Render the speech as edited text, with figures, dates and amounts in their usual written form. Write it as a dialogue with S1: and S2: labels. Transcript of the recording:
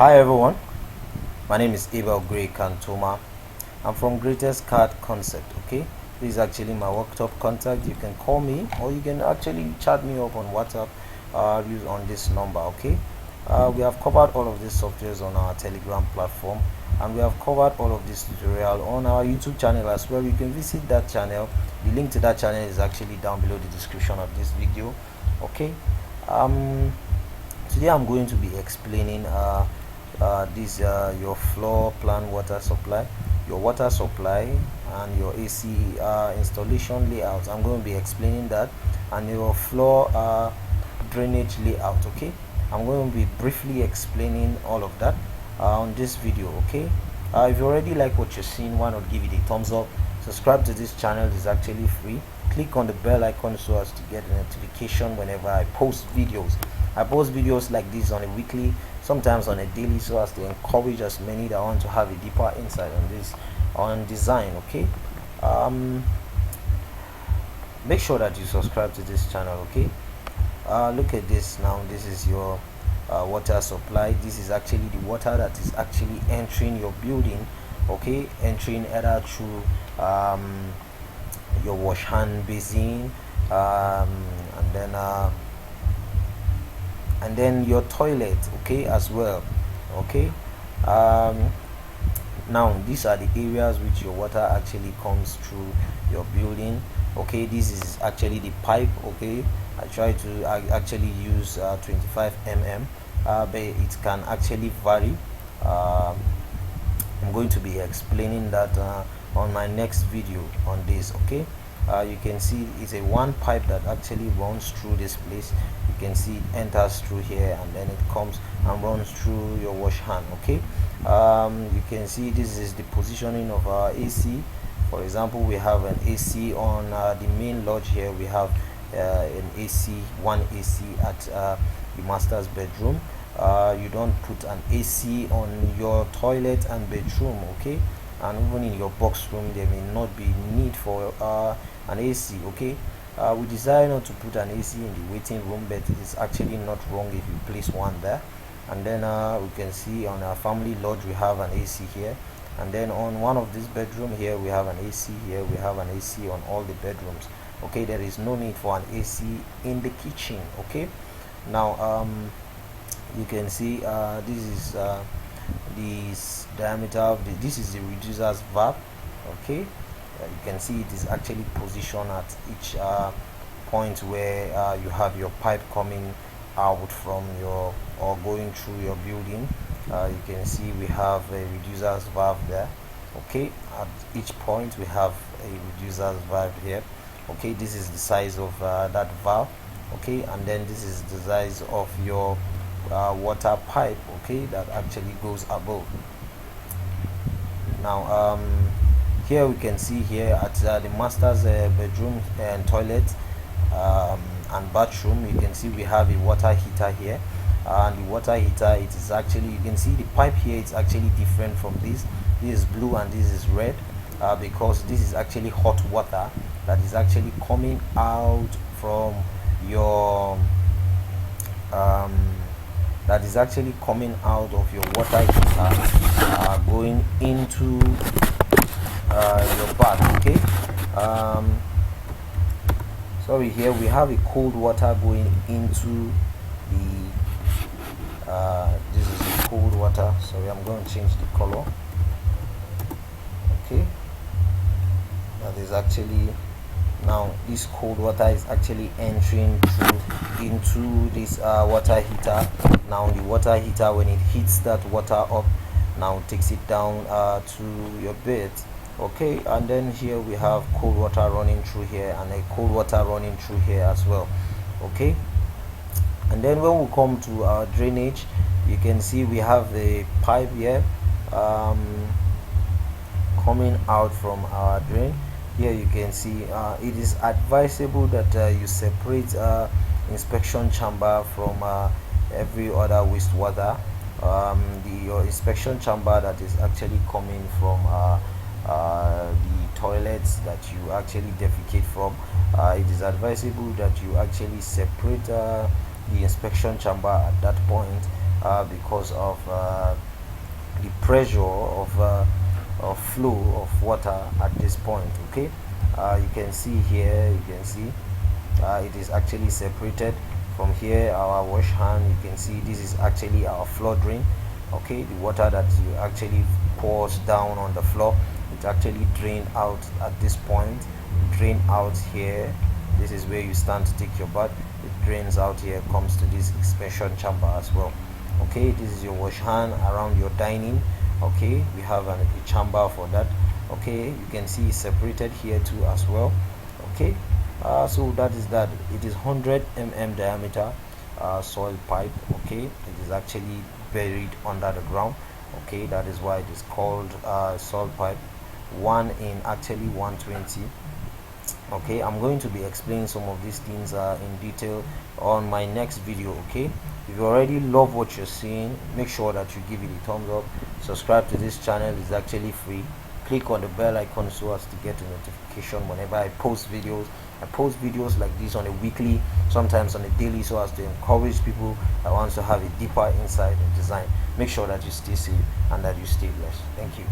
S1: Hi everyone, my name is Abel Gray Kantoma. I'm from Greatest Card Concept. Okay, this is actually my worktop contact. You can call me or you can actually chat me up on WhatsApp use on this number. Okay, we have covered all of these softwares on our Telegram platform, and we have covered all of this tutorial on our YouTube channel as well. You can visit that channel. The link to that channel is actually down below the description of this video. Okay, today I'm going to be explaining this your floor plan water supply, your water supply, and your AC installation layout. I'm going to be explaining that, and your floor drainage layout. Okay, I'm going to be briefly explaining all of that on this video. Okay, if you already like what you're seeing, why not give it a thumbs up? Subscribe to this channel, is actually free. Click on the bell icon so as to get a notification whenever I post videos. I post videos like this on a weekly, sometimes on a daily, so as to encourage as many that want to have a deeper insight on this, on design. Okay, make sure that you subscribe to this channel. Okay, look at this now. This is your water supply. This is actually the water that is actually entering your building. Okay, entering either through your wash hand basin, and then your toilet, okay, as well. Okay, now these are the areas which your water actually comes through your building. Okay, this is actually the pipe. Okay, I try to actually use 25 mm, but it can actually vary. I'm going to be explaining that on my next video on this. Okay, you can see it's a one pipe that actually runs through this place. You can see it enters through here, and then it comes and runs through your wash hand. Okay, you can see this is the positioning of our AC. For example, we have an AC on the main lodge here. We have an AC, one AC at the master's bedroom. You don't put an AC on your toilet and bedroom. Okay, and even in your box room there may not be need for an AC. Okay, we desire not to put an AC in the waiting room, but it is actually not wrong if you place one there. And then we can see on our family lodge we have an AC here, and then on one of this bedroom here we have an AC. Here we have an AC on all the bedrooms. Okay, there is no need for an AC in the kitchen. Okay, now you can see this is this diameter of this is the reducer's valve. Okay, you can see it is actually positioned at each point where you have your pipe coming out from your or going through your building. You can see we have a reducer's valve there. Okay, at each point we have a reducer's valve here. Okay, this is the size of that valve. Okay, and then this is the size of your water pipe. Okay, that actually goes above. Now here we can see here at the master's bedroom and toilet and bathroom, you can see we have a water heater here, and the water heater, it is actually, you can see the pipe here, it's actually different from this. This is blue and this is red, because this is actually hot water that is actually coming out from your that is actually coming out of your water heater, going into your bath. Okay, sorry, here we have a cold water going into the this is cold water. Sorry, I'm going to change the color. Okay, that is actually, now this cold water is actually entering through into this water heater. Now the water heater, when it heats that water up, now takes it down to your bed. Okay, and then here we have cold water running through here and a cold water running through here as well. Okay, and then when we come to our drainage, you can see we have a pipe here coming out from our drain. Here you can see it is advisable that you separate inspection chamber from every other wastewater. Your inspection chamber that is actually coming from the toilets that you actually defecate from, it is advisable that you actually separate the inspection chamber at that point, because of the pressure of flow of water at this point. Okay, you can see here, you can see it is actually separated from here. Our wash hand, you can see this is actually our floor drain. Okay, the water that you actually pours down on the floor, it actually drain out at this point, drain out here. This is where you stand to take your bath. It drains out here, comes to this expansion chamber as well. Okay, this is your wash hand around your dining. Okay, we have a chamber for that. Okay, you can see it's separated here too as well. Okay, so that is that. It is 100 mm diameter soil pipe. Okay, it is actually buried under the ground. Okay, that is why it is called soil pipe. One in actually 120. Okay, I'm going to be explaining some of these things in detail on my next video. Okay, if you already love what you're seeing, make sure that you give it a thumbs up. Subscribe to this channel, is actually free. Click on the bell icon so as to get a notification whenever I post videos. I post videos like this on a weekly, sometimes on a daily, so as to encourage people that want to have a deeper insight in design. Make sure that you stay safe and that you stay blessed. Thank you.